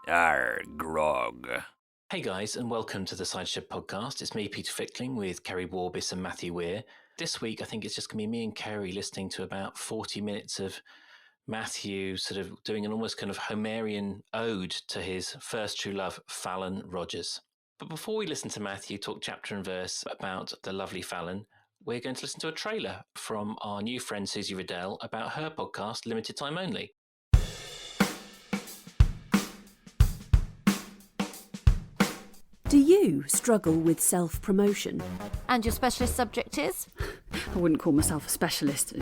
Arr, grog. Hey guys, and welcome to the Sideshow podcast. It's me, Peter Fickling, with Keri Warbis and Matthew Weir. This week, I think it's just going to be me and Keri listening to about 40 minutes of Matthew sort of doing an almost kind of Homerian ode to his first true love, Fallon Rogers. But before we listen to Matthew talk chapter and verse about the lovely Fallon, we're going to listen to a trailer from our new friend Susie Riddell about her podcast, Limited Time Only. Do you struggle with self-promotion? And your specialist subject is? I wouldn't call myself a specialist.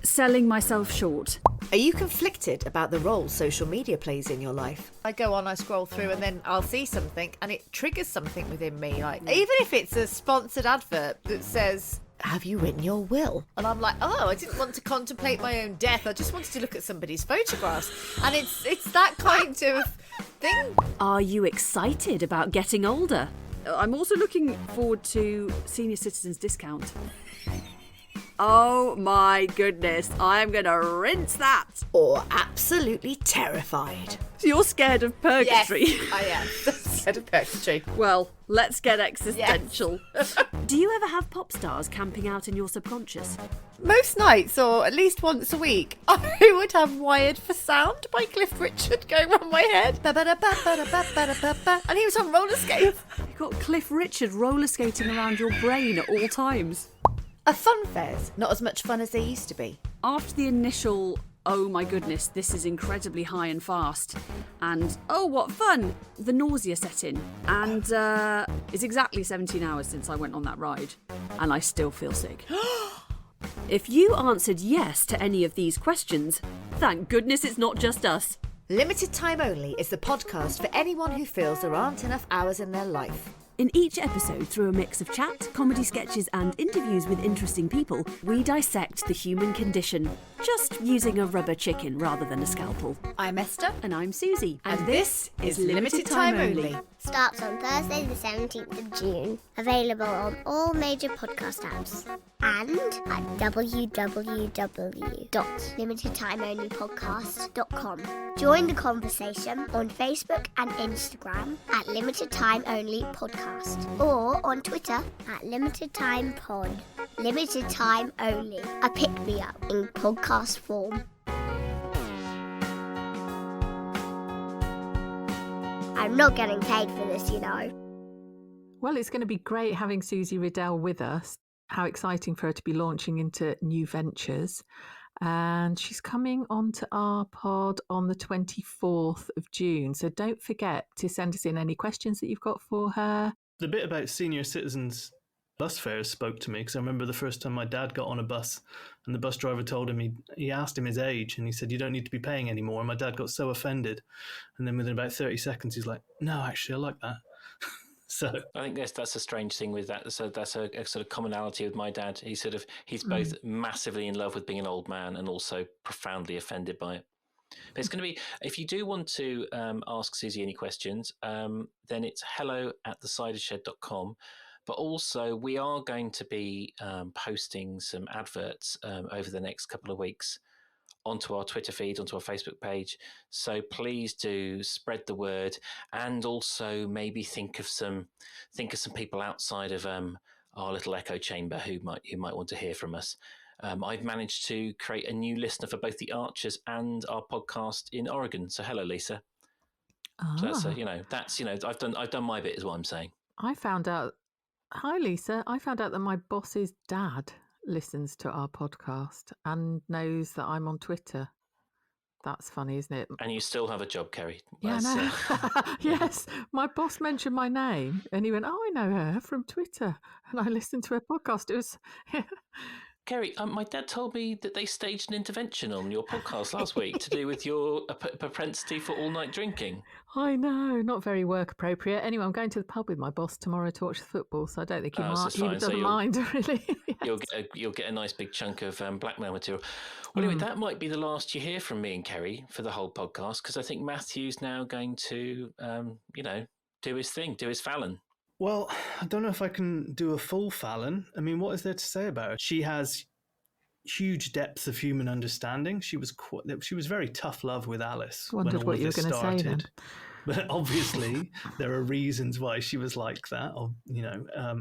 Selling myself short. Are you conflicted about the role social media plays in your life? I go on, I scroll through, and then I'll see something and it triggers something within me. Like, even if it's a sponsored advert that says, "Have you written your will?" And I'm like, oh, I didn't want to contemplate my own death. I just wanted to look at somebody's photographs. And it's that kind of thing. Are you excited about getting older? I'm also looking forward to senior citizens discount. Oh my goodness, I'm going to rinse that. Or absolutely terrified. You're scared of purgatory. Yes, I am. Scared of purgatory. Well, let's get existential. Yes. Do you ever have pop stars camping out in your subconscious? Most nights, or at least once a week, I would have Wired for Sound by Cliff Richard going around my head. And he was on roller skates. You've got Cliff Richard roller skating around your brain at all times. Are fun fairs not as much fun as they used to be? After the initial, oh my goodness, this is incredibly high and fast, and oh what fun, the nausea set in. And it's exactly 17 hours since I went on that ride, and I still feel sick. If you answered yes to any of these questions, thank goodness it's not just us. Limited Time Only is the podcast for anyone who feels there aren't enough hours in their life. In each episode, through a mix of chat, comedy sketches and interviews with interesting people, we dissect the human condition, just using a rubber chicken rather than a scalpel. I'm Esther. And I'm Susie. And this is Limited Time Only. Starts on Thursday the 17th of June. Available on all major podcast apps. And at www.limitedtimeonlypodcast.com. Join the conversation on Facebook and Instagram at Limited Time Only Podcast. Or on Twitter at Limited Time Pod. Limited Time Only. A pick-me-up in podcast form. I'm not getting paid for this, you know. Well, it's going to be great having Susie Riddell with us. How exciting for her to be launching into new ventures. And she's coming onto our pod on the 24th of June. So don't forget to send us in any questions that you've got for her. The bit about senior citizens bus fares spoke to me, because I remember the first time my dad got on a bus and the bus driver told him, he asked him his age and he said, "You don't need to be paying anymore." And my dad got so offended. And then within about 30 seconds, he's like, "No, actually, I like that." So I think that's a strange thing with that. So that's a sort of commonality with my dad. He's both massively in love with being an old man and also profoundly offended by it. But it's going to be, if you do want to ask Susie any questions, then it's hello@thesidershed.com. But also we are going to be posting some adverts over the next couple of weeks onto our Twitter feed, onto our Facebook page. So please do spread the word, and also maybe think of some people outside of our little echo chamber who might want to hear from us. I've managed to create a new listener for both the Archers and our podcast in Oregon. So hello, Lisa. So that's I've done my bit, is what I'm saying. I found out. Hi, Lisa. I found out that my boss's dad listens to our podcast and knows that I'm on Twitter. That's funny, isn't it? And you still have a job, Keri. Yeah, no. Yes, my boss mentioned my name and he went, "Oh, I know her from Twitter." And I listened to her podcast. It was... Keri, my dad told me that they staged an intervention on your podcast last week to do with your propensity for all-night drinking. I know, not very work appropriate. Anyway, I'm going to the pub with my boss tomorrow to watch the football, so I don't think he doesn't mind, really. Yes. You'll get a nice big chunk of blackmail material. Well, anyway, that might be the last you hear from me and Keri for the whole podcast, because I think Matthew's now going to, do his thing, do his Fallon. Well, I don't know if I can do a full Fallon. I mean, what is there to say about her? She has huge depth of human understanding. She was very tough love with Alice. Wondered when all what of you were this going to say then. But obviously, there are reasons why she was like that, or,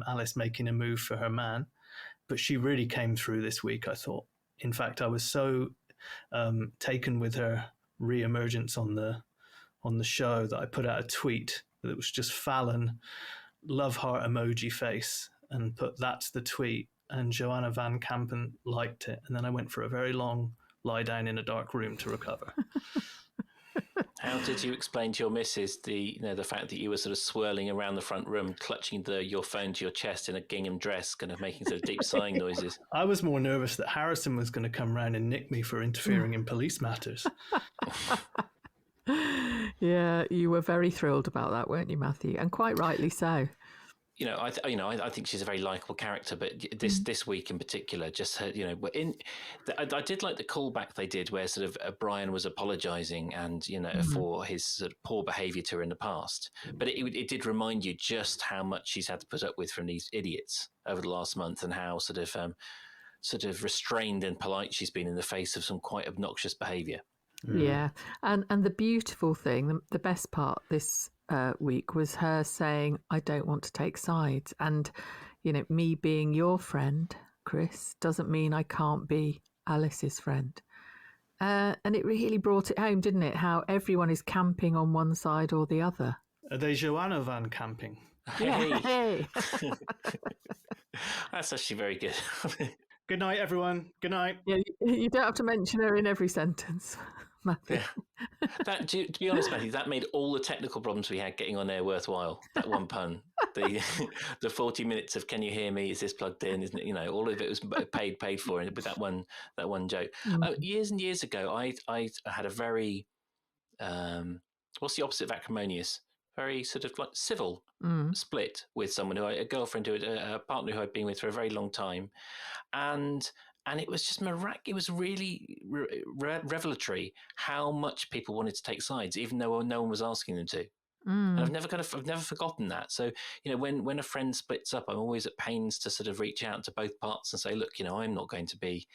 Alice making a move for her man. But she really came through this week, I thought. In fact, I was so taken with her re-emergence on the show that I put out a tweet that was just Fallon love heart emoji face and put that's the tweet, and Joanna Van Kampen liked it, and then I went for a very long lie down in a dark room to recover. How did you explain to your missus the fact that you were sort of swirling around the front room, clutching your phone to your chest in a gingham dress, kind of making sort of deep sighing noises? I was more nervous that Harrison was going to come round and nick me for interfering in police matters. Yeah, you were very thrilled about that, weren't you, Matthew? And quite rightly so. I think she's a very likable character, but this week in particular, just her, I did like the callback they did where sort of Brian was apologising and for his sort of poor behaviour to her in the past, but it did remind you just how much she's had to put up with from these idiots over the last month, and how sort of restrained and polite she's been in the face of some quite obnoxious behaviour. Yeah, and the beautiful thing, the best part this week was her saying, I don't want to take sides. And, me being your friend, Chris, doesn't mean I can't be Alice's friend. And it really brought it home, didn't it? How everyone is camping on one side or the other. Are they Joanna Van camping? Hey. That's actually very good. Good night, everyone. Good night. Yeah, you don't have to mention her in every sentence, Matthew. Yeah. To be honest, Matthew, that made all the technical problems we had getting on air worthwhile. That one pun, the 40 minutes of "Can you hear me? Is this plugged in?" Isn't it? All of it was paid for with that one joke. Years and years ago, I had a very what's the opposite of acrimonious? Very sort of like civil split with someone a girlfriend a partner who I'd been with for a very long time, and it was just it was really revelatory how much people wanted to take sides, even though no one was asking them to. And I've never forgotten that. So when a friend splits up, I'm always at pains to sort of reach out to both parts and say, look, I'm not going to be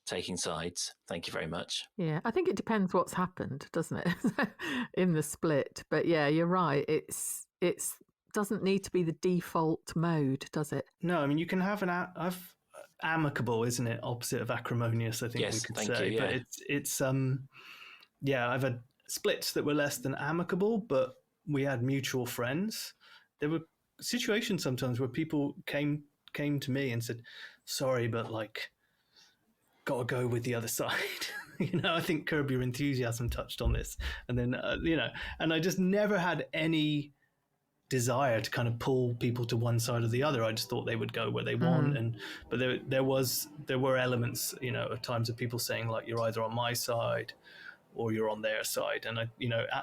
taking sides. Thank you very much. Yeah, I think it depends what's happened, doesn't it, in the split. But yeah, you're right. It's doesn't need to be the default mode, does it? No, I mean you can have amicable, isn't it? Opposite of acrimonious, I think yes, we could say. You, yeah. But it's I've had splits that were less than amicable, but we had mutual friends. There were situations sometimes where people came to me and said, "Sorry, but got to go with the other side." I think Curb Your Enthusiasm touched on this, and then and I just never had any desire to kind of pull people to one side or the other. I just thought they would go where they want, but there were elements, at times of people saying you're either on my side or you're on their side, and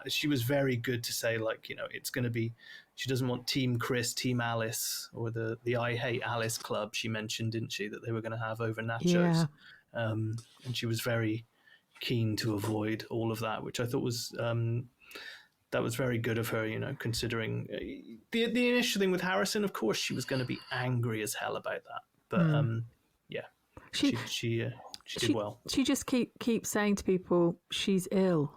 she was very good to say it's going to be. She doesn't want Team Chris, Team Alice, or the I Hate Alice club. She mentioned, didn't she, that they were going to have over nachos. Yeah. And she was very keen to avoid all of that, which I thought was that was very good of her, considering the initial thing with Harrison. Of course, she was going to be angry as hell about that, but she did well. She just keeps saying to people she's ill,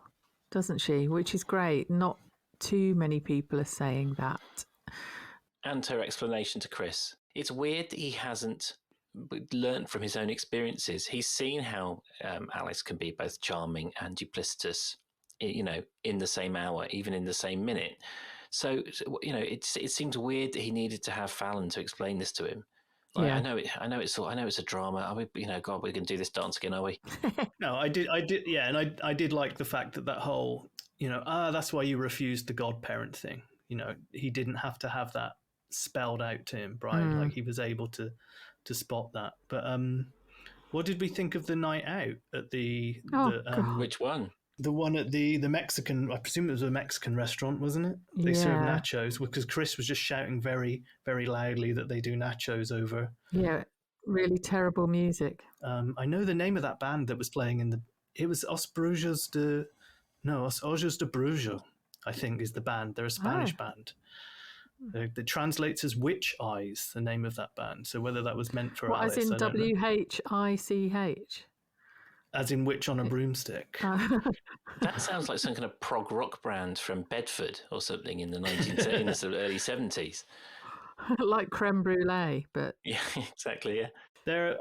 doesn't she? Which is great. Not too many people are saying that. And her explanation to Chris. It's weird that he hasn't learned from his own experiences. He's seen how Alice can be both charming and duplicitous, in the same hour, even in the same minute. So, it seems weird that he needed to have Fallon to explain this to him. Yeah. I know it's a drama. Are we, God, we're going to do this dance again, are we? No, I did, yeah, and I did like the fact that whole, that's why you refused the godparent thing. He didn't have to have that spelled out to him, Brian. He was able to spot that. But what did we think of the night out at which one? The one at the Mexican, I presume it was a Mexican restaurant, wasn't it? They serve nachos, because Chris was just shouting very, very loudly that they do nachos over. Yeah, really terrible music. I know the name of that band that was playing it was Os Brujas de Brujo, I think is the band. They're a Spanish band. It translates as Witch Eyes, the name of that band. So whether that was meant for Alice, as in I don't know. WHICH? As in Witch on a Broomstick. That sounds like some kind of prog rock band from Bedford or something in the in the sort of early 70s. Like creme brulee, but Yeah, exactly. Yeah.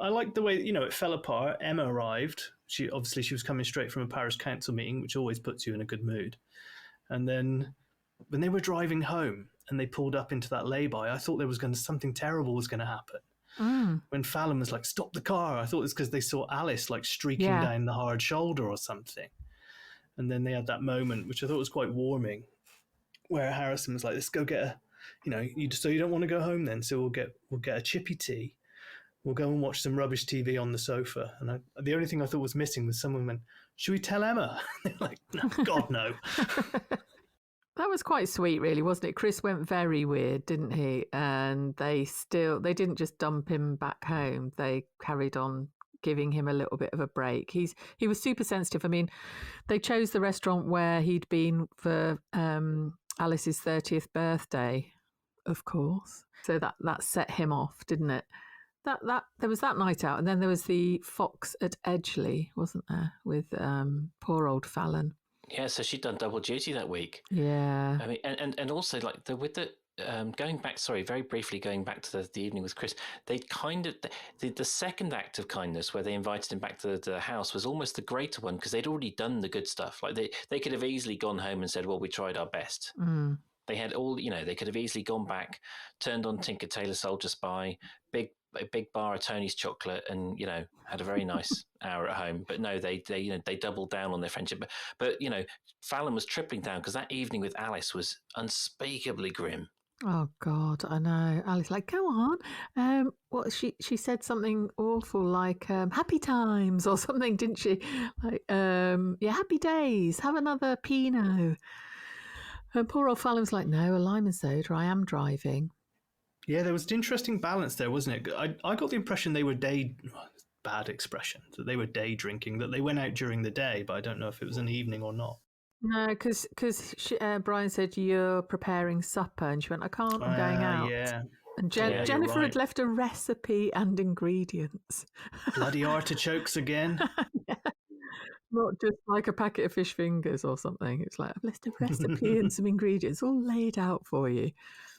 I like the way, it fell apart. Emma arrived. She was coming straight from a parish council meeting, which always puts you in a good mood. And then when they were driving home and they pulled up into that lay-by, I thought there was something terrible was going to happen. When Fallon was like, "Stop the car," I thought it was because they saw Alice like streaking down the hard shoulder or something. And then they had that moment, which I thought was quite warming, where Harrison was like, "Let's go get so you don't want to go home then? So we'll get a chippy tea. We'll go and watch some rubbish TV on the sofa." And the only thing I thought was missing was someone went, "Should we tell Emma?" They're like, "No, God, no." that was quite sweet, really, wasn't it? Chris went very weird, didn't he? And they didn't just dump him back home. They carried on giving him a little bit of a break. He was super sensitive. I mean, they chose the restaurant where he'd been for Alice's 30th birthday, of course. So that set him off, didn't it? That there was that night out, and then there was the Fox at Edgeley, wasn't there, with poor old Fallon. Yeah, so she'd done double duty that week. Yeah. I mean, and also like going back, very briefly going back to the evening with Chris, they kind of, the second act of kindness where they invited him back to the house was almost the greater one because they'd already done the good stuff. Like they could have easily gone home and said, "Well, we tried our best." They had all, they could have easily gone back, turned on Tinker Tailor Soldier Spy, a big bar of Tony's chocolate, and had a very nice hour at home. But no, they doubled down on their friendship. But Fallon was tripling down because that evening with Alice was unspeakably grim. Oh God, I know. Alice, like, go on. What she said something awful like "happy times" or something, didn't she? Like, happy days. Have another Pinot. And poor old Fallon was like, "No, a lime and soda. I am driving." Yeah, there was an interesting balance there, wasn't it? I got the impression they were bad expression, that they were day drinking, that they went out during the day, but I don't know if it was an evening or not. No, because Brian said, "You're preparing supper," and she went, "I can't, I'm going out." Yeah. And Jennifer had left a recipe and ingredients. Bloody artichokes again. Yeah. Not just like a packet of fish fingers or something. It's like, I've left a recipe and some ingredients all laid out for you.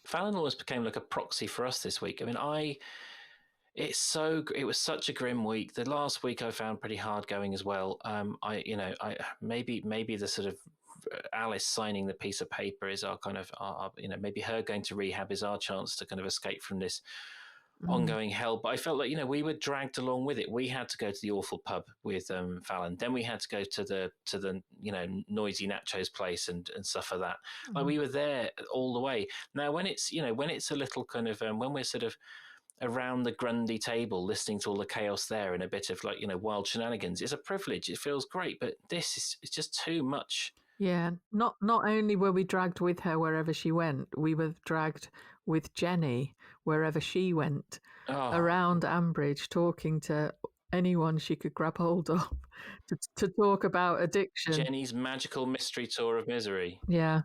Fallon almost became like a proxy for us this week. I mean, it was such a grim week. The last week I found pretty hard going as well. Maybe the sort of Alice signing the piece of paper is our kind of, maybe her going to rehab is our chance to kind of escape from this ongoing hell. But I felt like, we were dragged along with it. We had to go to the awful pub with Fallon. Then we had to go to the noisy Nacho's place and suffer that. Like we were there all the way. Now when it's a little kind of when we're sort of around the Grundy table listening to all the chaos there and a bit of wild shenanigans, it's a privilege. It feels great, but it's just too much. Yeah, not only were we dragged with her wherever she went, we were dragged with Jenny wherever she went, around Ambridge, talking to anyone she could grab hold of to talk about addiction. Jenny's magical mystery tour of misery. Yeah.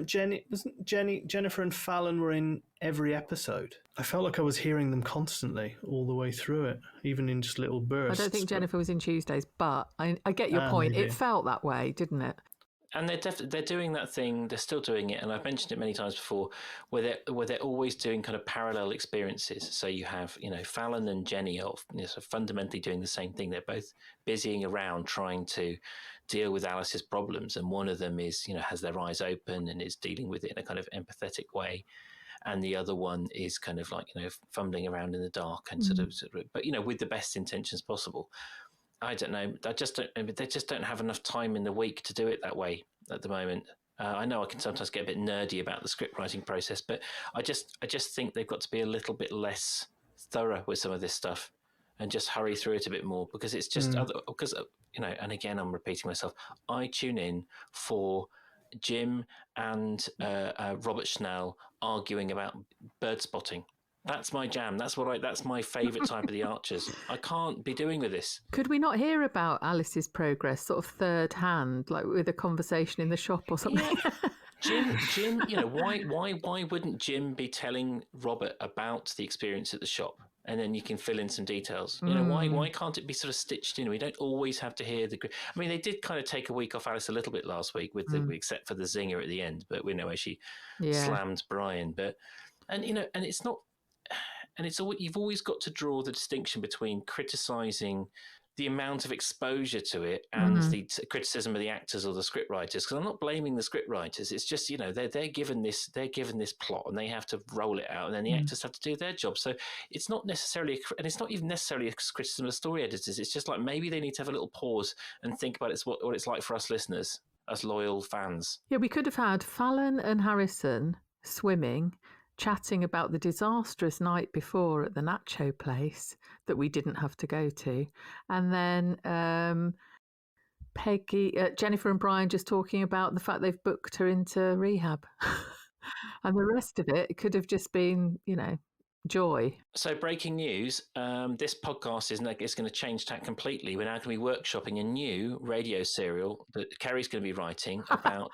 Jennifer and Fallon were in every episode. I felt like I was hearing them constantly all the way through it, even in just little bursts. I don't think Jennifer was in Tuesdays, but I get your point. Maybe. It felt that way, didn't it? And they're doing that thing. They're still doing it, and I've mentioned it many times before, where they're always doing kind of parallel experiences. So you have Fallon and Jenny are sort of fundamentally doing the same thing. They're both busying around trying to deal with Alice's problems, and one of them is has their eyes open and is dealing with it in a kind of empathetic way, and the other one is kind of like fumbling around in the dark and sort of but with the best intentions possible. I don't know. They just don't have enough time in the week to do it that way at the moment. I know I can sometimes get a bit nerdy about the script writing process, but I just think they've got to be a little bit less thorough with some of this stuff and just hurry through it a bit more, because it's just because and again I'm repeating myself. I tune in for Jim and Robert Schnell arguing about bird spotting. That's my jam. That's my favourite type of the Archers. I can't be doing with this. Could we not hear about Alice's progress, sort of third hand, like with a conversation in the shop or something? Yeah. Jim, why wouldn't Jim be telling Robert about the experience at the shop? and then you can fill in some details. You know, why can't it be sort of stitched in? We don't always have to hear the. I mean, they did kind of take a week off Alice a little bit last week with the, except for the zinger at the end, but we know where she slammed Brian. But and it's not, and it's all, you've always got to draw the distinction between criticising the amount of exposure to it and the criticism of the actors or the script writers, because I'm not blaming the script writers. It's just, they're given this plot and they have to roll it out, and then the actors have to do their job. So it's not necessarily, and it's not even necessarily a criticism of story editors. It's just like maybe they need to have a little pause and think about what it's like for us listeners, us loyal fans. Yeah, we could have had Fallon and Harrison swimming, chatting about the disastrous night before at the Nacho place that we didn't have to go to. And then Jennifer and Brian just talking about the fact they've booked her into rehab. And the rest of it could have just been, joy. So breaking news, this podcast is going to change tack completely. We're now going to be workshopping a new radio serial that Keri's going to be writing about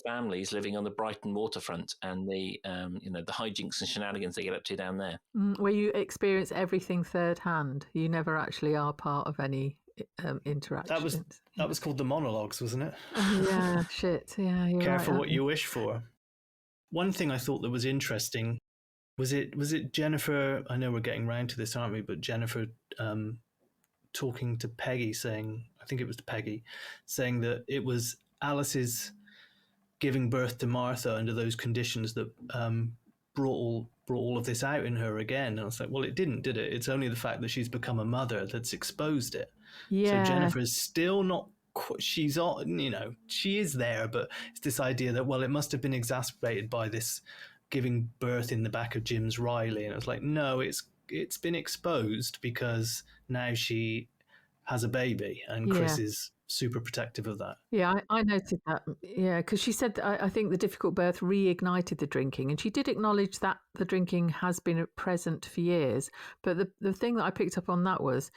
families living on the Brighton waterfront and the the hijinks and shenanigans they get up to down there. Where you experience everything third hand. You never actually are part of any interaction. That was called The Monologues, wasn't it? Yeah, shit. Yeah, you're Careful right, what you wish for. One thing I thought that was interesting was it Jennifer. I know we're getting round to this, aren't we? But Jennifer talking to Peggy, saying, I think it was to Peggy, saying that it was Alice's giving birth to Martha under those conditions that brought all of this out in her again. And I was like, well, it didn't, did it? It's only the fact that she's become a mother that's exposed it. Yeah. So Jennifer is still not. She's on. She is there, but it's this idea that, well, it must have been exacerbated by this giving birth in the back of Jim's Riley. And I was like, no, it's been exposed because now she has a baby, and Chris is super protective of that. Yeah, I noted that. Yeah, because she said that I think the difficult birth reignited the drinking, and she did acknowledge that the drinking has been present for years. But the thing that I picked up on that was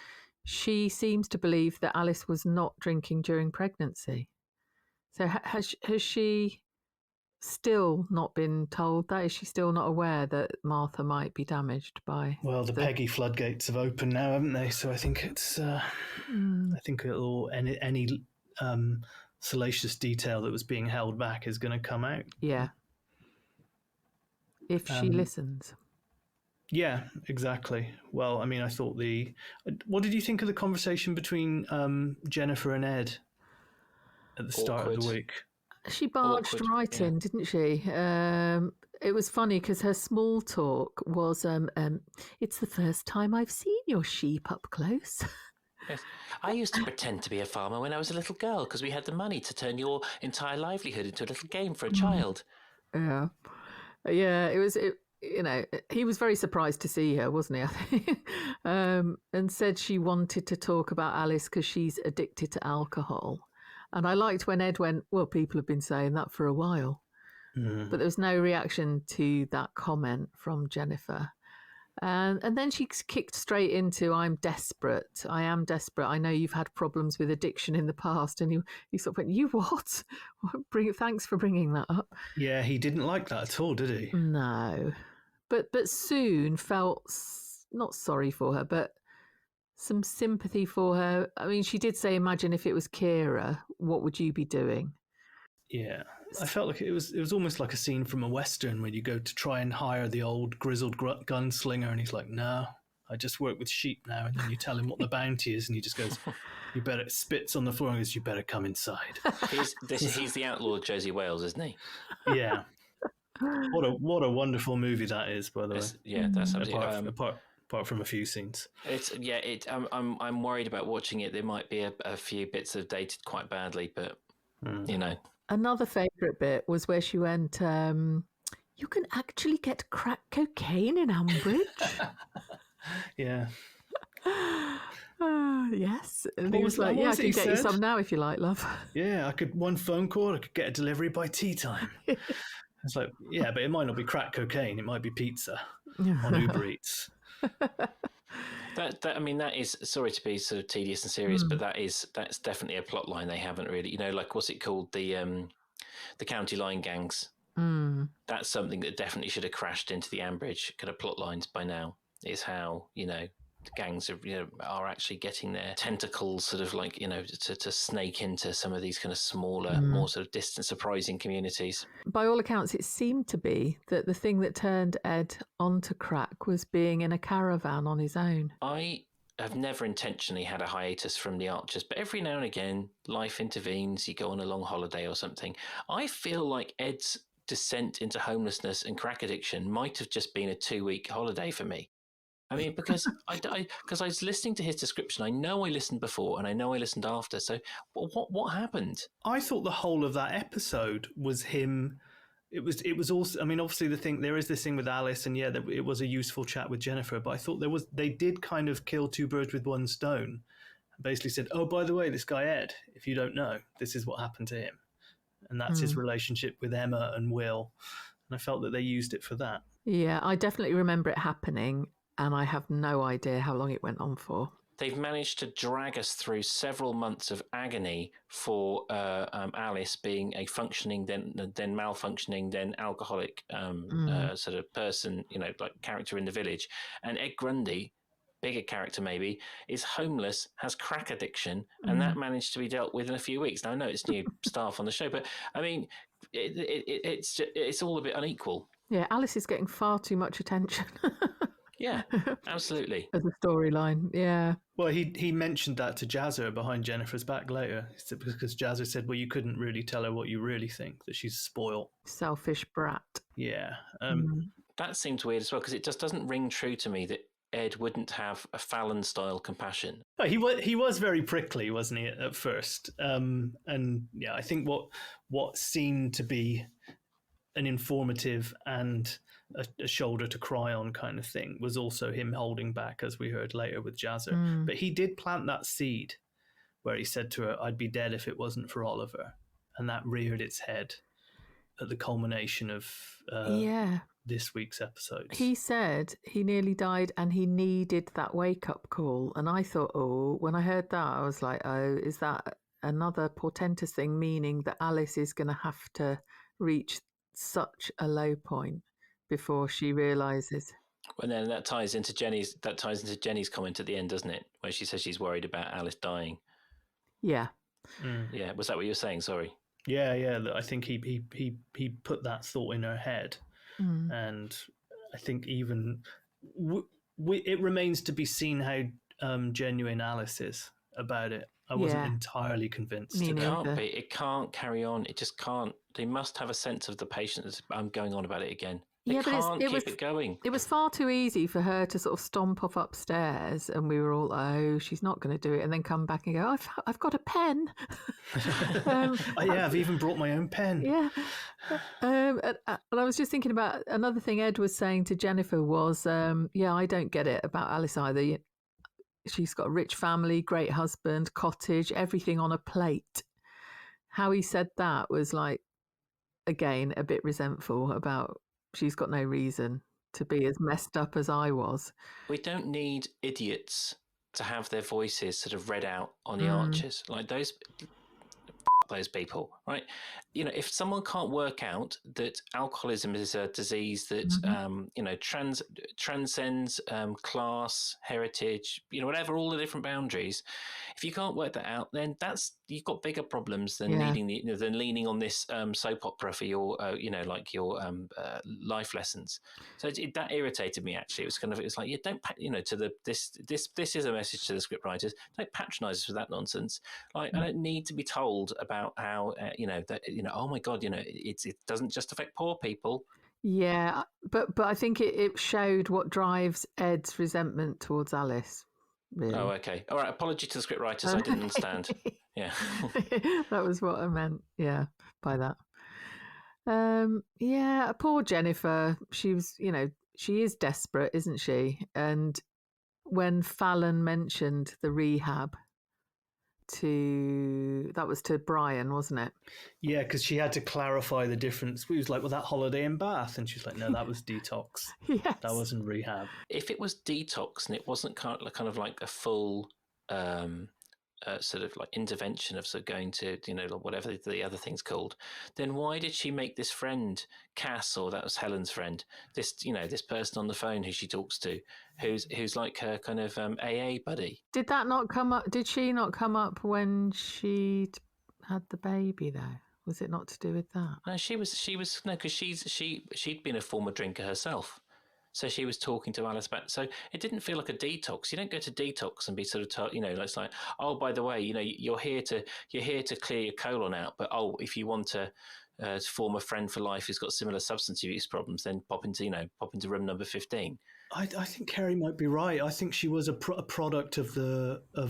she seems to believe that Alice was not drinking during pregnancy. So has she still not been told that? Is she still not aware that Martha might be damaged by? Well, the Peggy floodgates have opened now, haven't they? So I think it's. I think any salacious detail that was being held back is going to come out. Yeah. If she listens. Yeah, exactly. Well, I mean, I thought what did you think of the conversation between Jennifer and Ed at the start of the week? She barged right in, didn't she? It was funny because her small talk was, it's the first time I've seen your sheep up close. Yes. I used to pretend to be a farmer when I was a little girl because we had the money to turn your entire livelihood into a little game for a child. Yeah. Yeah, it was... he was very surprised to see her, wasn't he? I think, and said she wanted to talk about Alice because she's addicted to alcohol. And I liked when Ed went, well, people have been saying that for a while. But there was no reaction to that comment from Jennifer. And then she kicked straight into, I'm desperate. I am desperate. I know you've had problems with addiction in the past. And he sort of went, you what? Thanks for bringing that up. Yeah, he didn't like that at all, did he? No. But soon felt not sorry for her, but some sympathy for her. I mean, she did say, imagine if it was Kira, what would you be doing? Yeah. I felt like it was almost like a scene from a Western when you go to try and hire the old grizzled gunslinger and he's like, no, I just work with sheep now. And then you tell him what the bounty is and he just goes, you better, spits on the floor and goes, you better come inside. He's the outlaw Josie Wales, isn't he? Yeah. What a wonderful movie that is, by the way. Yeah, that's absolutely apart from a few scenes. I'm worried about watching it. There might be a few bits that are dated quite badly, but Another favourite bit was where she went, you can actually get crack cocaine in Ambridge. Yeah. Yes. And he was like, yeah, I can get you some now if you like, love. Yeah, one phone call, I could get a delivery by tea time. It's like, yeah, but it might not be crack cocaine. It might be pizza on Uber Eats. That is, sorry to be sort of tedious and serious, but that's definitely a plot line they haven't really, like what's it called, the county line gangs. That's something that definitely should have crashed into the Ambridge kind of plot lines by now. is how, gangs are actually getting their tentacles sort of like, to snake into some of these kind of smaller, more sort of distant, surprising communities. By all accounts, it seemed to be that the thing that turned Ed onto crack was being in a caravan on his own. I have never intentionally had a hiatus from the Archers, but every now and again, life intervenes, you go on a long holiday or something. I feel like Ed's descent into homelessness and crack addiction might have just been a 2-week holiday for me. I mean, because I was listening to his description. I know I listened before and I know I listened after. So what happened? I thought the whole of that episode was him. It was also, I mean, obviously there is this thing with Alice, and it was a useful chat with Jennifer, but I thought they did kind of kill two birds with one stone. Basically said, oh, by the way, this guy Ed, if you don't know, this is what happened to him. And that's his relationship with Emma and Will. And I felt that they used it for that. Yeah, I definitely remember it happening. And I have no idea how long it went on for. They've managed to drag us through several months of agony for Alice being a functioning, then malfunctioning, then alcoholic sort of person, like character in the village. And Ed Grundy, bigger character maybe, is homeless, has crack addiction, and that managed to be dealt with in a few weeks. Now, I know it's new staff on the show, but I mean, it's all a bit unequal. Yeah, Alice is getting far too much attention. Yeah, absolutely. As a storyline, yeah. Well, he mentioned that to Jazzer behind Jennifer's back later, because Jazzer said, well, you couldn't really tell her what you really think, that she's spoiled. Selfish brat. Yeah. That seems weird as well, because it just doesn't ring true to me that Ed wouldn't have a Fallon-style compassion. Well, he was very prickly, wasn't he, at first? And yeah, I think what seemed to be an informative and a shoulder to cry on kind of thing was also him holding back, as we heard later with Jazzer. But he did plant that seed where he said to her, I'd be dead if it wasn't for Oliver. And that reared its head at the culmination of this week's episode. He said he nearly died and he needed that wake-up call. And I thought, when I heard that, I was like, is that another portentous thing, meaning that Alice is going to have to reach such a low point before she realizes? Well, then that ties into Jenny's comment at the end, doesn't it, where she says she's worried about Alice dying. Yeah. Yeah, was that what you were saying? Sorry. Yeah. I think he put that thought in her head, and I think even it remains to be seen how genuine Alice is about it. I wasn't entirely convinced. It can't carry on. It just can't. They must have a sense of the patience. I'm going on about it again. They can't keep it going. It was far too easy for her to sort of stomp off upstairs, and we were all, she's not going to do it, and then come back and go, I've got a pen. I've even brought my own pen. Yeah. And I was just thinking about another thing Ed was saying to Jennifer was, I don't get it about Alice either. She's got a rich family, great husband, cottage, everything on a plate. How he said that was like, again, a bit resentful about she's got no reason to be as messed up as I was. We don't need idiots to have their voices sort of read out on the Archers. Like those people, right? If someone can't work out that alcoholism is a disease that transcends class, heritage, whatever, all the different boundaries. If you can't work that out, then you've got bigger problems than than leaning on this soap opera for your your life lessons. So that irritated me actually. It was like, don't this is a message to the scriptwriters. Don't patronise us with that nonsense. Like I don't need to be told about how oh my god, it doesn't just affect poor people. Yeah, but I think it showed what drives Ed's resentment towards Alice. Really. Oh, okay. All right. Apology to the scriptwriters. I didn't understand. Yeah. That was what I meant. Yeah, by that. Poor Jennifer. She was, she is desperate, isn't she? And when Fallon mentioned the rehab that was to Brian, wasn't it? Yeah, because she had to clarify the difference. We was like, well, that holiday in Bath, and she's like, no, that was detox. Yes. That wasn't rehab. If it was detox and it wasn't kind of like a full sort of like intervention of sort of going to, whatever the other thing's called, then why did she make this friend, Cass, or that was Helen's friend, this, this person on the phone who she talks to, who's like her kind of AA buddy? Did that not come up? Did she not come up when she had the baby though? Was it not to do with that? No, she was no, because she'd been a former drinker herself. So she was talking to Alice about. So it didn't feel like a detox. You don't go to detox and be sort of told, it's like, oh, by the way, you're here to clear your colon out. But if you want to form a friend for life who's got similar substance abuse problems, then pop into room number 15. I think Keri might be right. I think she was a product of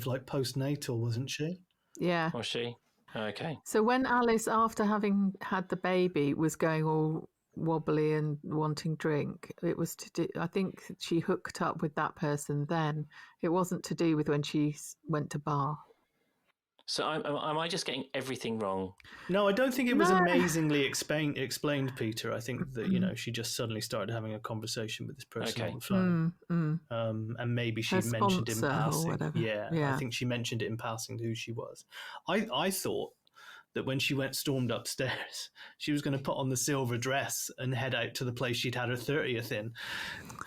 like postnatal, wasn't she? Yeah. Was she? Okay. So when Alice, after having had the baby, was going all wobbly and wanting drink, it was to do, I think she hooked up with that person then. It wasn't to do with when she went to bar. So am I just getting everything wrong? No, I don't think it was amazingly explained, Peter. I think that, she just suddenly started having a conversation with this person on the phone. And maybe she mentioned in passing. Yeah, I think she mentioned it in passing who she was. I thought that when she stormed upstairs, she was going to put on the silver dress and head out to the place she'd had her 30th in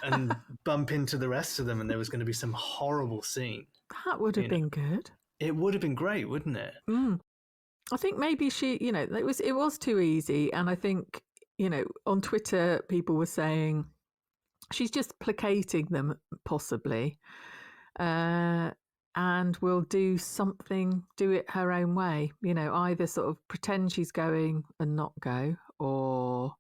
and bump into the rest of them, and there was going to be some horrible scene. That would have been good. It would have been great, wouldn't it? I think maybe she, it was too easy. And I think, on Twitter, people were saying she's just placating them, possibly. And will do it her own way, either sort of pretend she's going and not go, or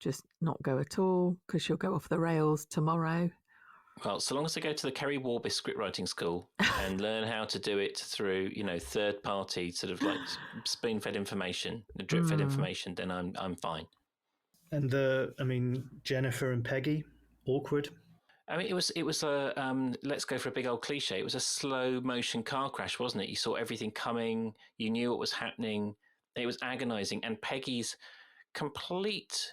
just not go at all because she'll go off the rails tomorrow. Well, so long as they go to the Keri Warby scriptwriting school and learn how to do it through, third party sort of like spoon-fed information, drip-fed information, then I'm fine. And Jennifer and Peggy, awkward. I mean, it was a let's go for a big old cliche. It was a slow motion car crash, wasn't it? You saw everything coming. You knew what was happening. It was agonizing, and Peggy's complete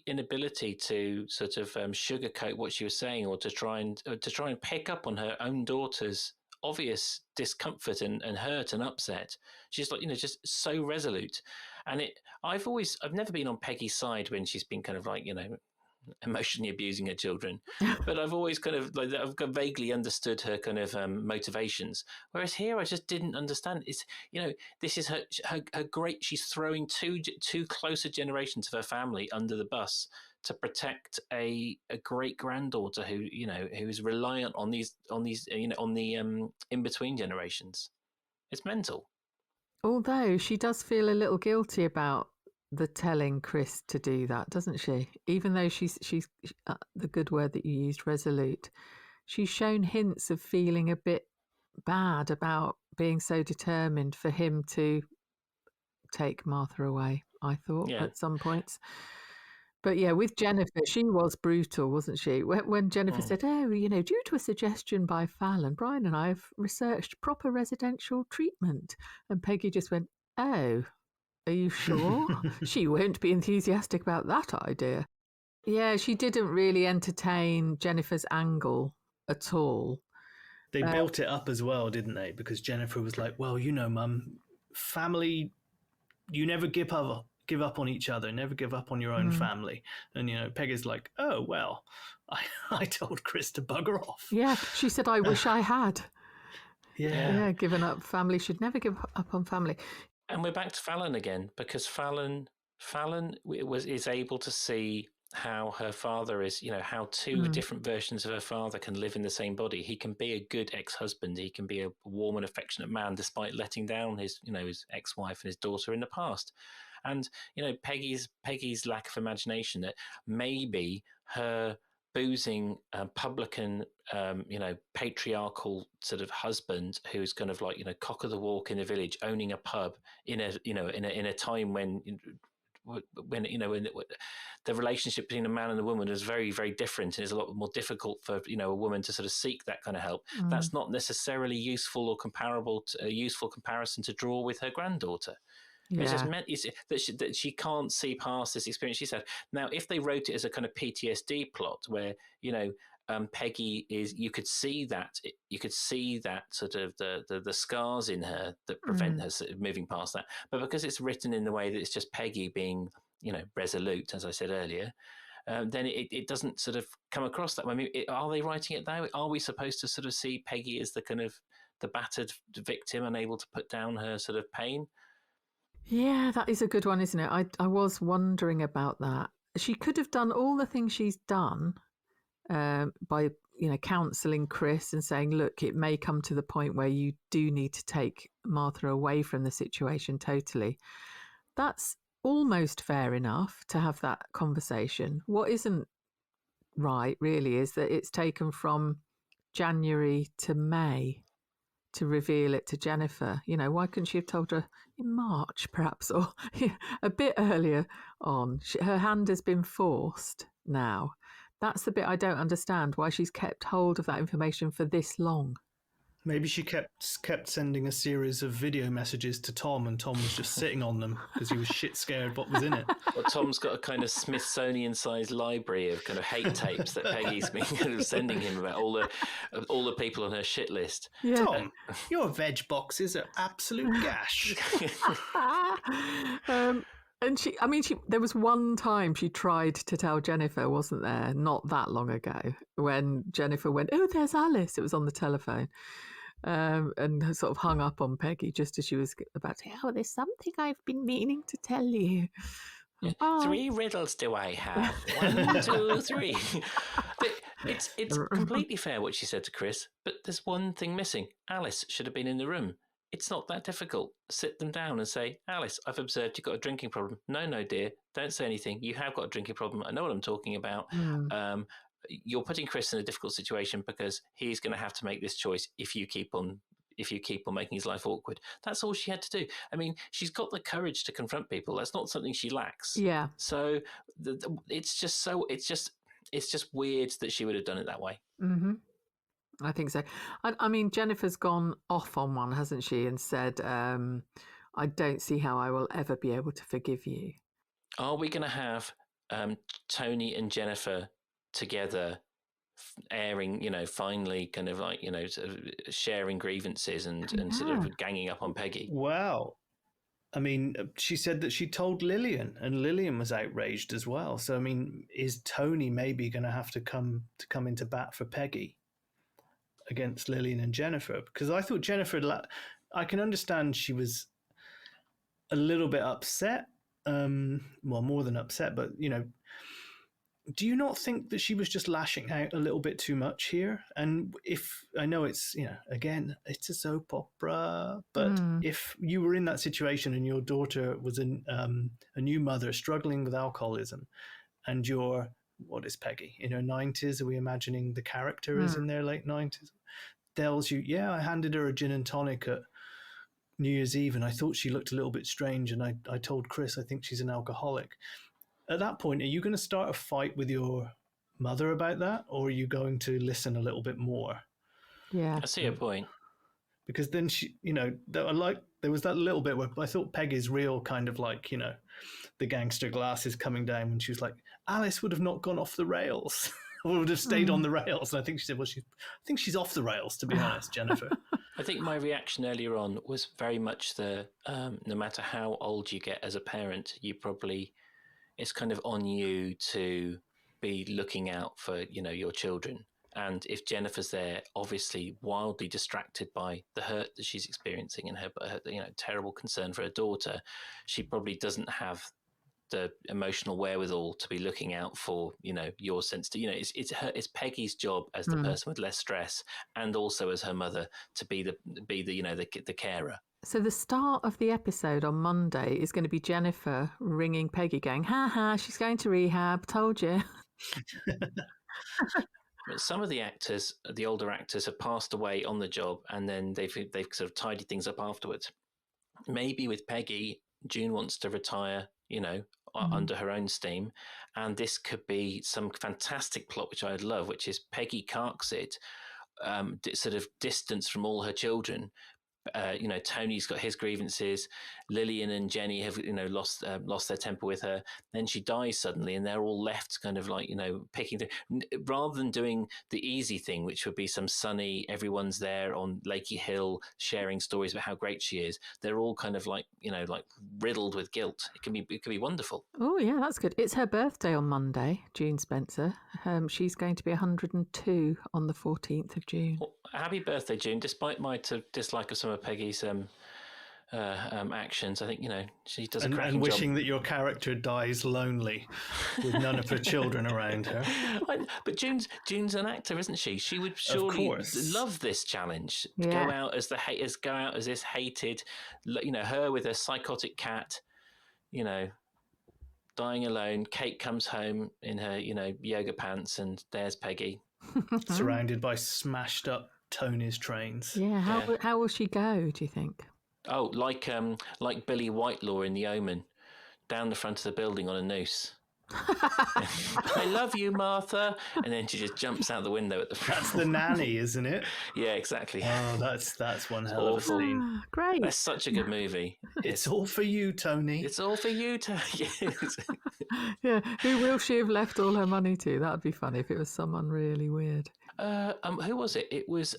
inability to sort of sugarcoat what she was saying, or to try and pick up on her own daughter's obvious discomfort and hurt and upset. She's like, just so resolute. And I've never been on Peggy's side when she's been kind of like, emotionally abusing her children, but I've always kind of like I've vaguely understood her kind of motivations. Whereas here, I just didn't understand. It's this is her great. She's throwing two closer generations of her family under the bus to protect a great granddaughter who is reliant on the in between generations. It's mental. Although she does feel a little guilty about the telling Chris to do that, doesn't she? Even though she's the good word that you used, resolute, she's shown hints of feeling a bit bad about being so determined for him to take Martha away, I thought, at some points. But yeah, with Jennifer, she was brutal, wasn't she? When Jennifer said, due to a suggestion by Fallon, Brian and I have researched proper residential treatment. And Peggy just went, oh, are you sure? She won't be enthusiastic about that idea. Yeah, she didn't really entertain Jennifer's angle at all. They built it up as well, didn't they? Because Jennifer was like, well, Mum, family, you never give up on each other, never give up on your own family. And, Peggy's like, oh, well, I told Chris to bugger off. Yeah, she said, I wish I had. Yeah, given up family, should never give up on family. And we're back to Fallon again, because Fallon is able to see how her father is, how two different versions of her father can live in the same body. He can be a good ex-husband. He can be a warm and affectionate man, despite letting down his ex-wife and his daughter in the past. And, Peggy's lack of imagination, that maybe her boozing, publican, patriarchal sort of husband who's kind of like, cock of the walk in the village, owning a pub in a time when the relationship between a man and a woman is very, very different, and is a lot more difficult for a woman to sort of seek that kind of help. That's not necessarily useful or comparable to a useful comparison to draw with her granddaughter. Yeah. It's just meant that she can't see past this experience. She said, now, if they wrote it as a kind of PTSD plot where, Peggy is, you could see that sort of the scars in her that prevent her sort of moving past that. But because it's written in the way that it's just Peggy being, resolute, as I said earlier, then it doesn't sort of come across that way. I mean, are they writing it that way? Are we supposed to sort of see Peggy as the kind of the battered victim, unable to put down her sort of pain? Yeah, that is a good one, isn't it? I was wondering about that. She could have done all the things she's done by counselling Chris and saying, look, it may come to the point where you do need to take Martha away from the situation totally. That's almost fair enough to have that conversation. What isn't right really is that it's taken from January to May to reveal it to Jennifer. Why couldn't she have told her in March perhaps, or a bit earlier on? Her hand has been forced now. That's the bit I don't understand, why she's kept hold of that information for this long. Maybe she kept sending a series of video messages to Tom, and Tom was just sitting on them because he was shit scared what was in it. Well, Tom's got a kind of Smithsonian-sized library of kind of hate tapes that Peggy's been kind of sending him about all the people on her shit list. Yeah. Tom, your veg boxes are absolute gash. And there was one time she tried to tell Jennifer, wasn't there? Not that long ago, when Jennifer went, "Oh, there's Alice." It was on the telephone. And sort of hung up on Peggy just as she was about to say, "Oh, there's something I've been meaning to tell you." Yeah. Oh. 3 riddles do I have? 1, 2, 3. It's completely fair what she said to Chris, but there's one thing missing. Alice should have been in the room. It's not that difficult. Sit them down and say, "Alice, I've observed you've got a drinking problem." No, dear, don't say anything. You have got a drinking problem. I know what I'm talking about. You're putting Chris in a difficult situation because he's going to have to make this choice if you keep on making his life awkward. That's all she had to do. I mean, she's got the courage to confront people. That's not something she lacks. Yeah. So it's just weird that she would have done it that way. Mm-hmm. I think so. I mean, Jennifer's gone off on one, hasn't she, and said, "I don't see how I will ever be able to forgive you." Are we going to have Tony and Jennifer together airing, finally kind of like, sort of sharing grievances and sort of ganging up on Peggy? Well, I mean, she said that she told Lillian, and Lillian was outraged as well. So, I mean, is Tony maybe going to have to come into bat for Peggy against Lillian and Jennifer? Because I thought Jennifer, I can understand she was a little bit upset. Well, more than upset, but, do you not think that she was just lashing out a little bit too much here? And if I know it's, again, it's a soap opera, but if you were in that situation and your daughter was a new mother struggling with alcoholism, and what is Peggy, in her 90s? Are we imagining the character is in their late 90s? Tells you, yeah, I handed her a gin and tonic at New Year's Eve and I thought she looked a little bit strange, and I told Chris I think she's an alcoholic. At that point, are you going to start a fight with your mother about that, or are you going to listen a little bit more? Yeah, I see your point. Because then she, there was that little bit where I thought Peggy's real kind of like, the gangster glasses coming down when she was like, Alice would have not gone off the rails, or would have stayed on the rails. And I think she said, well, I think she's off the rails, to be honest, Jennifer. I think my reaction earlier on was very much no matter how old you get as a parent, it's kind of on you to be looking out for, your children. And if Jennifer's there, obviously wildly distracted by the hurt that she's experiencing and her terrible concern for her daughter, she probably doesn't have the emotional wherewithal to be looking out for, your sense to, it's Peggy's job as the person with less stress, and also as her mother to be the carer. So the start of the episode on Monday is going to be Jennifer ringing Peggy going, "Ha ha, she's going to rehab, told you." Some of the actors, the older actors, have passed away on the job, and then they've sort of tidied things up afterwards. Maybe with Peggy, June wants to retire, under her own steam, and this could be some fantastic plot, which I'd love, which is Peggy carks it, sort of distance from all her children, Tony's got his grievances. Lillian and Jenny have lost their temper with her. Then she dies suddenly, and they're all left kind of like picking rather than doing the easy thing, which would be some sunny, everyone's there on Lakey Hill sharing stories about how great she is. They're all kind of like riddled with guilt. It can be wonderful. Oh yeah, that's good. It's her birthday on Monday, June Spencer. She's going to be 102 on the 14th of June. Well, happy birthday, June! Despite my dislike of some of Peggy's actions, I think she does a cracking job. And wishing that your character dies lonely with none of her children around her. But June's an actor, isn't she? She would surely love this challenge. To go out as this hated, her with a psychotic cat, dying alone. Kate comes home in her yoga pants, and there's Peggy, surrounded by smashed up Tony's trains. Yeah, how will she go, do you think? Oh, like Billy Whitelaw in The Omen, down the front of the building on a noose. I love you, Martha, and then she just jumps out the window at the front. That's the nanny, isn't it? Yeah, exactly. Oh, that's one hell of a scene. Great. That's such a good movie. It's all for you, Tony. It's all for you, Tony. Yeah, who will she have left all her money to? That would be funny if it was someone really weird. Who was it? It was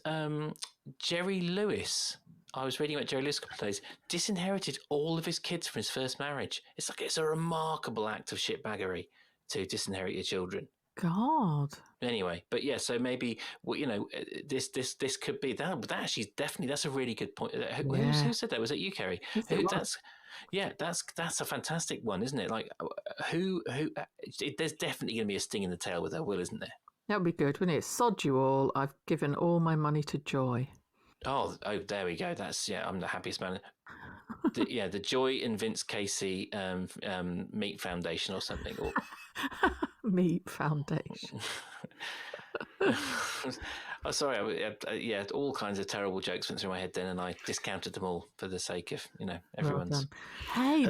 Jerry Lewis. I was reading about Jerry Lewis a couple of days. Disinherited all of his kids from his first marriage. It's a remarkable act of shitbaggery to disinherit your children. God. Anyway, but yeah, so maybe this could be that. But actually, definitely, that's a really good point. Who said that? Was it you, Keri? That's a fantastic one, isn't it? Like, there's definitely going to be a sting in the tail with her will, isn't there? That would be good, wouldn't it? Sod you all. I've given all my money to Joy. Oh, there we go. I'm the happiest man. The Joy and Vince Casey Meat Foundation or something. Or... Meat Foundation. Oh, sorry. All kinds of terrible jokes went through my head then, and I discounted them all for the sake of everyone's. Well,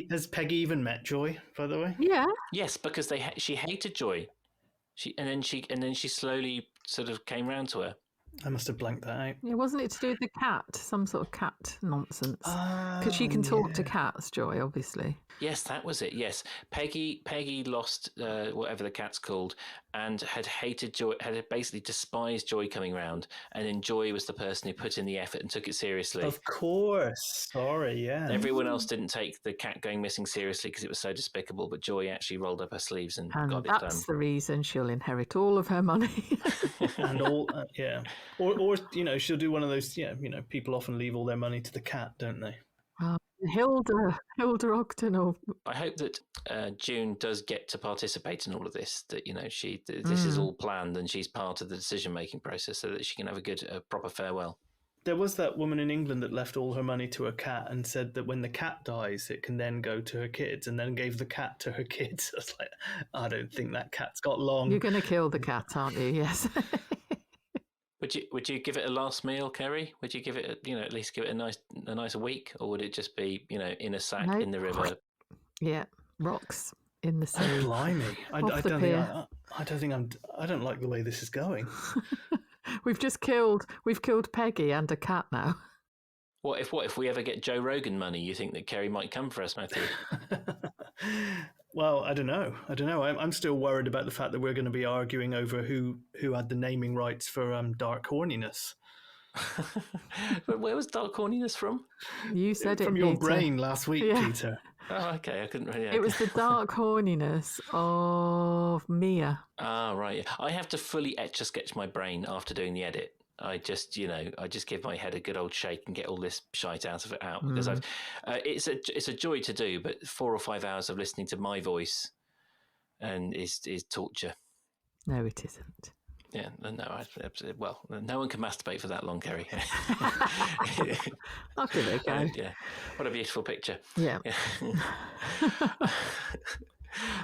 has Peggy even met Joy, by the way? Yeah. Yes, because she hated Joy. And then she slowly sort of came round to her. I must have blanked that out. Yeah, wasn't it to do with the cat? Some sort of cat nonsense. Because she can talk to cats, Joy, obviously. Yes, that was it. Yes, Peggy lost whatever the cat's called, and had hated Joy, had basically despised Joy coming round, and then Joy was the person who put in the effort and took it seriously. Of course. Sorry, yeah. Everyone else didn't take the cat going missing seriously because it was so despicable, but Joy actually rolled up her sleeves and got it done. That's the reason she'll inherit all of her money. And all, Or she'll do one of those, people often leave all their money to the cat, don't they? Hilda Ogden. I hope that June does get to participate in all of this. That this is all planned and she's part of the decision-making process, so that she can have a proper farewell. There was that woman in England that left all her money to a cat and said that when the cat dies, it can then go to her kids, and then gave the cat to her kids. I was like, I don't think that cat's got long. You're going to kill the cat, aren't you? Yes. Would you give it a last meal, Keri? Would you give it at least give it a nice week, or would it just be in a sack in the river? Yeah, rocks in the sea. Blimey! I don't like the way this is going. We've killed Peggy and a cat now. What if we ever get Joe Rogan money? You think that Keri might come for us, Matthew? Well, I don't know. I'm still worried about the fact that we're going to be arguing over who had the naming rights for Dark Horniness. Where was Dark Horniness from? You said it from your Peter. Brain last week, yeah. Peter. Oh, okay. I couldn't really. It was the dark horniness of Mia. Ah, right. I have to fully etch a sketch my brain after doing the edit. I just give my head a good old shake and get all this shite out because it's a joy to do, but 4 or 5 hours of listening to my voice and is torture. No, it isn't. Yeah, no, no one can masturbate for that long, Keri. I'll give it a go. Yeah, what a beautiful picture. Yeah.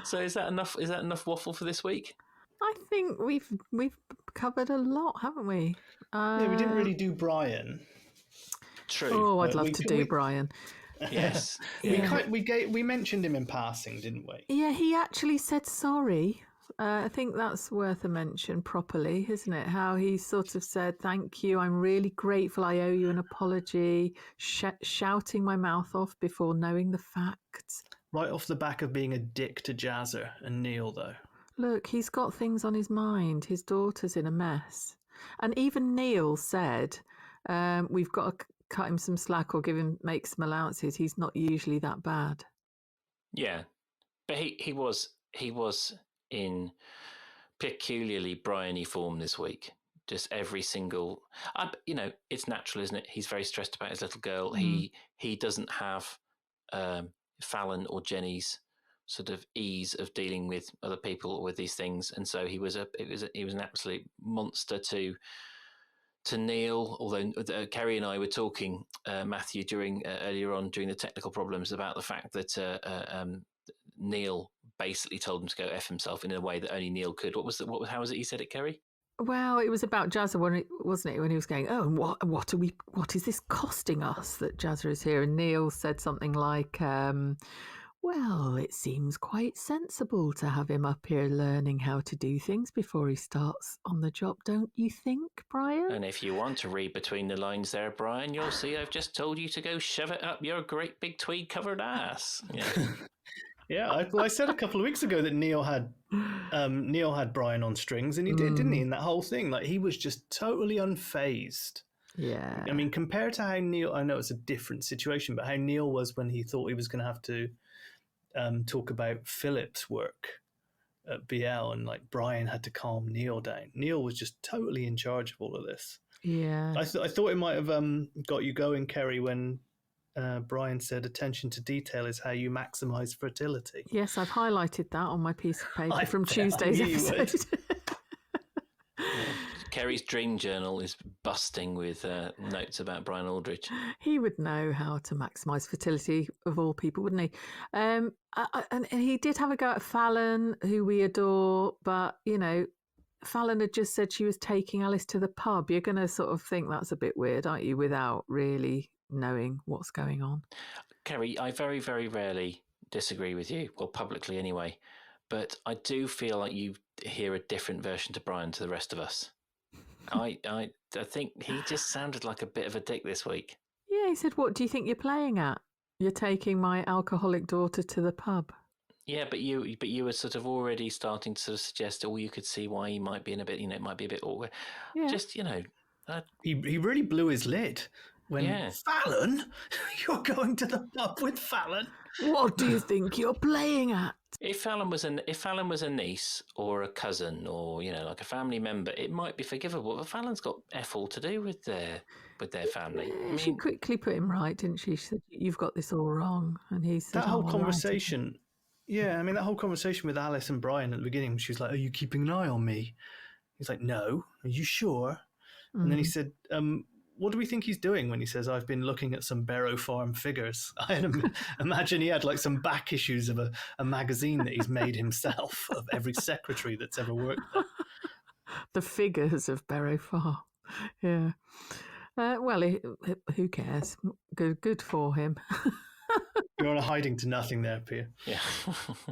So is that enough? Is that enough waffle for this week? I think we've covered a lot, haven't we? Yeah, we didn't really do Brian. True. Oh, I'd love to do Brian. Yes. Yeah. We mentioned him in passing, didn't we? Yeah, he actually said sorry I think that's worth a mention properly, isn't it? How he sort of said, thank you, I'm really grateful, I owe you an apology, shouting my mouth off before knowing the facts. Right off the back of being a dick to Jazzer and Neil, though. Look, he's got things on his mind. His daughter's in a mess. And even Neil said, we've got to cut him some slack or make some allowances. He's not usually that bad. Yeah. But he was in peculiarly Brian-y form this week. Just every single, it's natural, isn't it? He's very stressed about his little girl. He doesn't have Fallon or Jenny's sort of ease of dealing with other people or with these things, and so he was an absolute monster to Neil. Although Keri and I were talking, Matthew, earlier on during the technical problems about the fact that Neil basically told him to go F himself in a way that only Neil could. How was it he said it, Keri? Well, it was about Jazzer, wasn't it? When he was going, oh, and what is this costing us that Jazzer is here? And Neil said something like, well, it seems quite sensible to have him up here learning how to do things before he starts on the job, don't you think, Brian? And if you want to read between the lines there, Brian, you'll see I've just told you to go shove it up your great big tweed-covered ass. Yeah. Yeah, I said a couple of weeks ago that Neil had Brian on strings, and he did, didn't he? In that whole thing, like he was just totally unfazed. Yeah. I mean, compared to how Neil, I know it's a different situation, but how Neil was when he thought he was going to have to talk about Philip's work at BL, and like Brian had to calm Neil down. Neil was just totally in charge of all of this. Yeah. I thought it might have got you going, Keri, when Brian said attention to detail is how you maximise fertility. Yes, I've highlighted that on my piece of paper from Tuesday's episode. Keri's dream journal is busting with notes about Brian Aldridge. He would know how to maximise fertility of all people, wouldn't he? And he did have a go at Fallon, who we adore, but, Fallon had just said she was taking Alice to the pub. You're going to sort of think that's a bit weird, aren't you, without really knowing what's going on? Keri, I very, very rarely disagree with you, well, publicly anyway, but I do feel like you hear a different version to Brian to the rest of us. I think he just sounded like a bit of a dick this week. Yeah, he said, what do you think you're playing at? You're taking my alcoholic daughter to the pub. Yeah, but you were sort of already starting to sort of suggest, you could see why he might be in a bit, it might be a bit awkward. Yeah. Just, He really blew his lid when, Fallon? You're going to the pub with Fallon? What do you think you're playing at? If Fallon was a niece or a cousin or like a family member, it might be forgivable. But Fallon's got F all to do with their family. Yeah, she quickly put him right, didn't she? She said, "You've got this all wrong," and he said, that whole conversation. Right. Yeah, I mean that whole conversation with Alice and Brian at the beginning. She was like, "Are you keeping an eye on me?" He's like, "No." Are you sure? And then he said, what do we think he's doing when he says, I've been looking at some Barrow Farm figures? I imagine he had like some back issues of a magazine that he's made himself of every secretary that's ever worked there. The figures of Barrow Farm. Yeah. Well, who cares? Good for him. You're on a hiding to nothing there, Pierre. Yeah.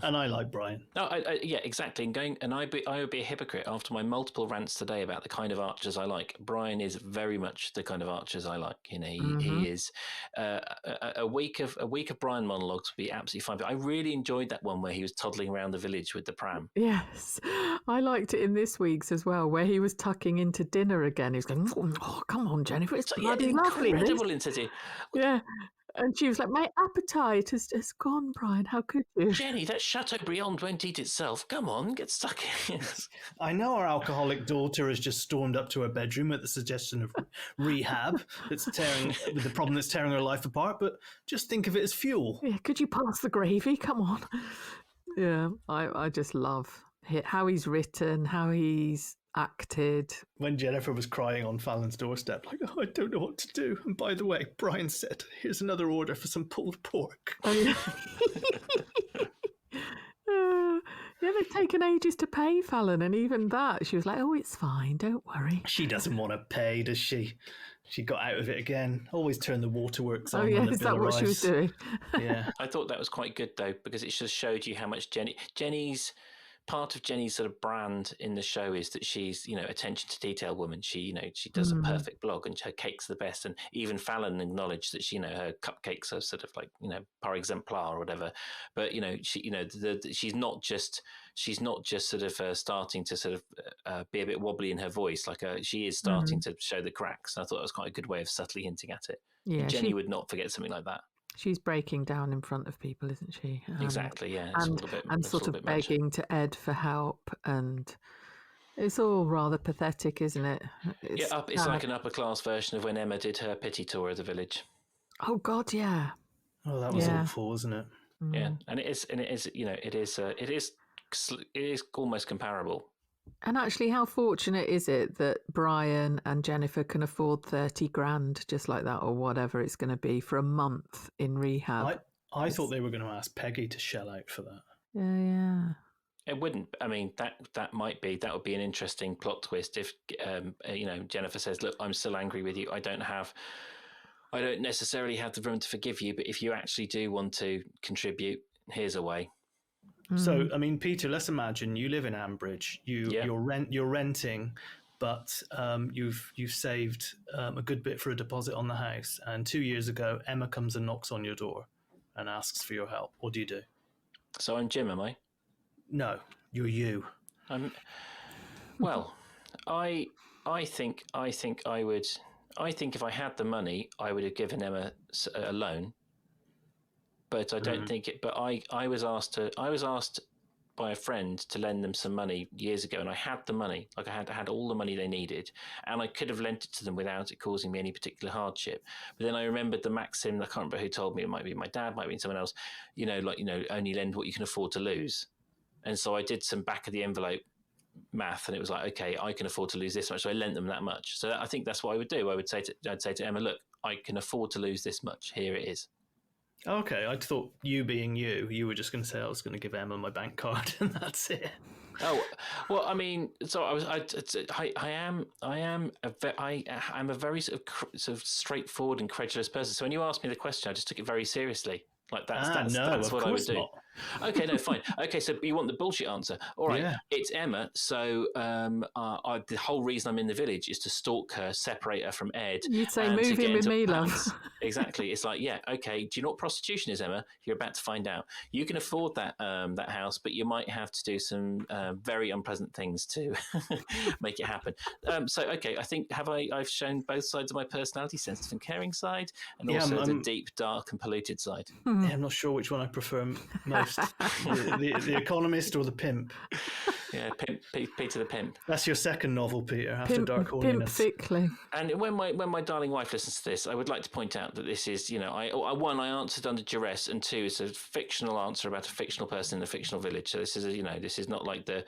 And I like Brian. No, yeah, exactly. And I would be a hypocrite after my multiple rants today about the kind of archers I like. Brian is very much the kind of archers I like. He is a week of Brian monologues would be absolutely fine. But I really enjoyed that one where he was toddling around the village with the pram. Yes, I liked it in this week's as well, where he was tucking into dinner again. He was going, "Oh, come on, Jennifer, it's bloody lovely." Incredible into yeah. And she was like, my appetite has gone, Brian. How could you? Jenny, that Chateaubriand won't eat itself. Come on, get stuck in. I know our alcoholic daughter has just stormed up to her bedroom at the suggestion of rehab with the problem that's tearing her life apart, but just think of it as fuel. Yeah, could you pass the gravy? Come on. Yeah, I just love how he's written, how he's acted. When Jennifer was crying on Fallon's doorstep, like, I don't know what to do. And by the way, Brian said, here's another order for some pulled pork. Oh, yeah. Yeah, they've taken ages to pay Fallon, and even that, she was like, oh, it's fine, don't worry. She doesn't want to pay, does she? She got out of it again. Always turn the waterworks on. Oh, yeah, is that what she was doing? Yeah. I thought that was quite good, though, because it just showed you how much Jenny's part of Jenny's sort of brand in the show is that she's, attention to detail woman. She, she does a perfect blog, and her cake's the best. And even Fallon acknowledged that she, her cupcakes are sort of like, par exemplar or whatever. But she's not just sort of starting to sort of be a bit wobbly in her voice. Like she is starting to show the cracks. And I thought that was quite a good way of subtly hinting at it. Yeah, Jenny would not forget something like that. She's breaking down in front of people, isn't she? Exactly, yeah. And sort of begging to Ed for help, and it's all rather pathetic, isn't it? It's like an upper class version of when Emma did her pity tour of the village. Oh God, yeah. Oh, that was awful, wasn't it? Yeah, and it is almost comparable. And actually, how fortunate is it that Brian and Jennifer can afford 30 grand just like that, or whatever it's going to be, for a month in rehab? I thought they were going to ask Peggy to shell out for that. Yeah. It wouldn't. I mean, that would be an interesting plot twist if Jennifer says, "Look, I'm still angry with you. I don't necessarily have the room to forgive you, but if you actually do want to contribute, here's a way." So, I mean, Peter, let's imagine you live in Ambridge. You're renting, but you've saved a good bit for a deposit on the house. And 2 years ago, Emma comes and knocks on your door and asks for your help. What do you do? So I'm Jim, am I? No, you're you. Well, I think if I had the money, I would have given Emma a loan. But I don't think it. But I was asked by a friend to lend them some money years ago, and I had the money. Like I had all the money they needed, and I could have lent it to them without it causing me any particular hardship. But then I remembered the maxim. I can't remember who told me. It might be my dad, might be someone else. Only lend what you can afford to lose. And so I did some back of the envelope math, and it was like, okay, I can afford to lose this much, so I lent them that much. So I think that's what I would do. I'd say to Emma, look, I can afford to lose this much. Here it is. Okay, I thought you being you were just going to say I was going to give Emma my bank card and that's it. Oh, well, I mean, so I'm a very sort of straightforward and credulous person. So when you asked me the question, I just took it very seriously. Like that's what I would do. Not. Okay, no, fine. Okay, so you want the bullshit answer. All right, yeah. It's Emma. So the whole reason I'm in the village is to stalk her, separate her from Ed. You'd say move in with me, love. Exactly. It's like, yeah, okay. Do you know what prostitution is, Emma? You're about to find out. You can afford that house, but you might have to do some very unpleasant things to make it happen. So, okay, I think I've shown both sides of my personality, sensitive and caring side, and also the deep, dark and polluted side. Yeah, I'm not sure which one I prefer most, the Economist or the Pimp. Yeah, Peter the Pimp. That's your second novel, Peter, after Dark Horniness. Pimp thickly. And when my darling wife listens to this, I would like to point out that this is, I answered under duress, and two, it's a fictional answer about a fictional person in a fictional village. So this is this is not like the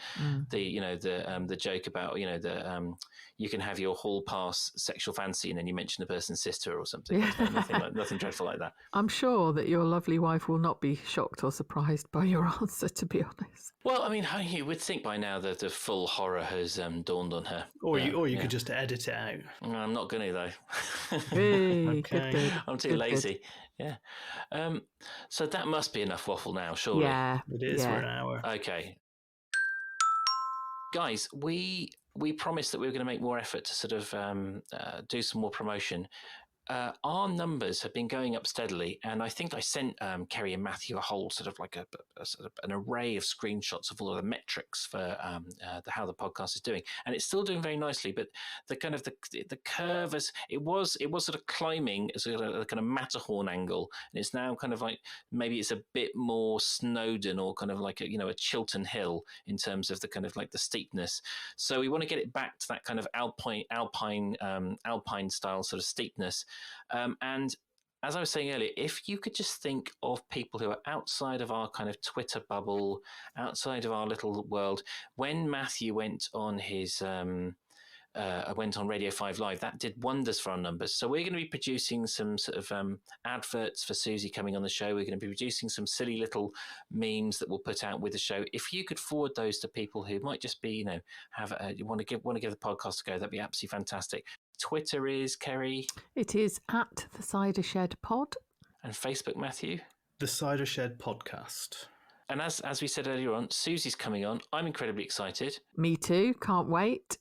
joke about you can have your hall pass sexual fancy and then you mention the person's sister or something. Nothing dreadful like that. I'm sure that your lovely wife will not be shocked or surprised by your answer, to be honest. Well, I mean, you would think by now that the full horror has dawned on her. Or you could just edit it out. No, I'm not going to, though. Hey, okay. Good. I'm too lazy. Good. Yeah. So that must be enough waffle now, surely. Yeah. It is for an hour. Okay. Guys, we promised that we were going to make more effort to sort of do some more promotion. Our numbers have been going up steadily, and I think I sent Keri and Matthew a whole sort of like a sort of an array of screenshots of all of the metrics for how the podcast is doing, and it's still doing very nicely. But the kind of the curve it was sort of climbing as a kind of Matterhorn angle, and it's now kind of like maybe it's a bit more Snowdon or kind of like a Chiltern Hill in terms of the kind of like the steepness. So we want to get it back to that kind of alpine style sort of steepness. And as I was saying earlier, if you could just think of people who are outside of our kind of Twitter bubble, outside of our little world, when Matthew went on his went on Radio 5 Live, that did wonders for our numbers. So we're going to be producing some sort of adverts for Susie coming on the show. We're going to be producing some silly little memes that we'll put out with the show. If you could forward those to people who might just be, want to give the podcast a go, that'd be absolutely fantastic. Twitter is, Keri? It is @The Cider Shed Pod. And Facebook, Matthew? The Cider Shed Podcast. And as we said earlier on, Susie's coming on. I'm incredibly excited. Me too. Can't wait.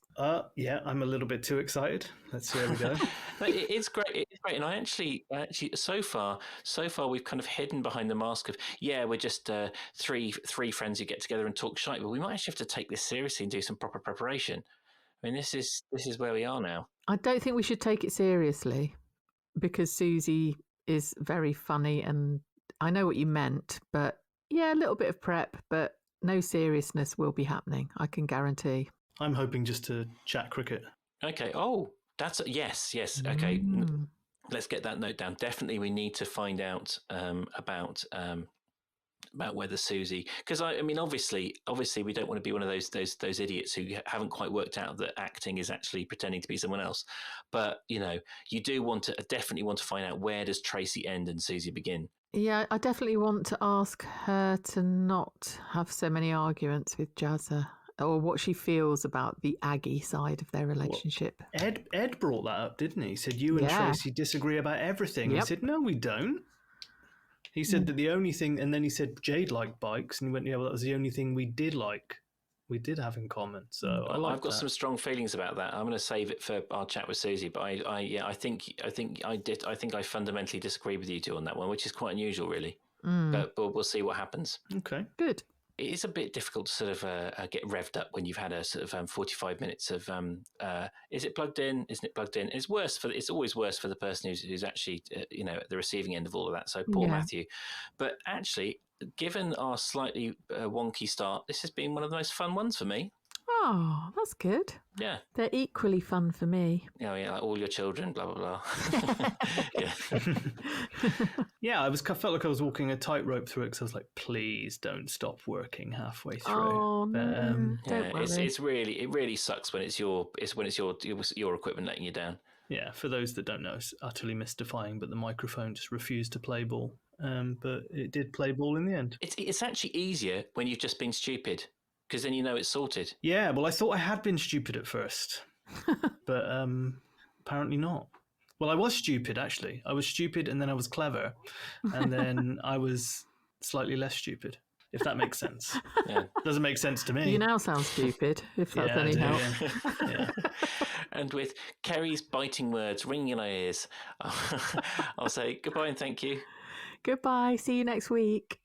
Yeah, I'm a little bit too excited. Let's see how we go. But it's great. It's great. And I actually, so far, we've kind of hidden behind the mask of, we're just three friends who get together and talk shite. But we might actually have to take this seriously and do some proper preparation. I mean, this is where we are now. I don't think we should take it seriously because Susie is very funny, and I know what you meant, but yeah, a little bit of prep, but no seriousness will be happening. I can guarantee. I'm hoping just to chat cricket. Okay. Oh, that's yes. Okay. Let's get that note down. Definitely, we need to find out about whether Susie, because I mean, obviously, we don't want to be one of those idiots who haven't quite worked out that acting is actually pretending to be someone else. But you do definitely want to find out, where does Tracy end and Susie begin? Yeah, I definitely want to ask her to not have so many arguments with Jazza, or what she feels about the Aggie side of their relationship. Well, Ed brought that up, didn't he? He said, you and Tracy disagree about everything. Yep. He said, no, we don't. He said that the only thing, and then he said Jade liked bikes, and he went, yeah, well, that was the only thing we did have in common. So I've got some strong feelings about that. I'm going to save it for our chat with Susie. But I think I fundamentally disagree with you two on that one, which is quite unusual, really. But we'll see what happens. Okay, good. It is a bit difficult to sort of get revved up when you've had a sort of 45 minutes of is it plugged in? Isn't it plugged in? It's always worse for the person who's actually at the receiving end of all of that. So poor Matthew. But actually, given our slightly wonky start, this has been one of the most fun ones for me. Oh, that's good. Yeah. They're equally fun for me. Oh, yeah, like all your children, blah, blah, blah. Yeah, I felt like I was walking a tightrope through it, because I was like, please don't stop working halfway through. Oh, no. Don't worry. It really sucks when it's your equipment letting you down. Yeah, for those that don't know, it's utterly mystifying, but the microphone just refused to play ball. But it did play ball in the end. It's actually easier when you've just been stupid, because then it's sorted. Yeah, well, I thought I had been stupid at first, but apparently not. Well, I was stupid, actually. I was stupid, and then I was clever, and then I was slightly less stupid, if that makes sense. Yeah. Doesn't make sense to me. You now sound stupid, if that's any help. Yeah. And with Keri's biting words ringing in our ears, I'll say goodbye and thank you. Goodbye. See you next week.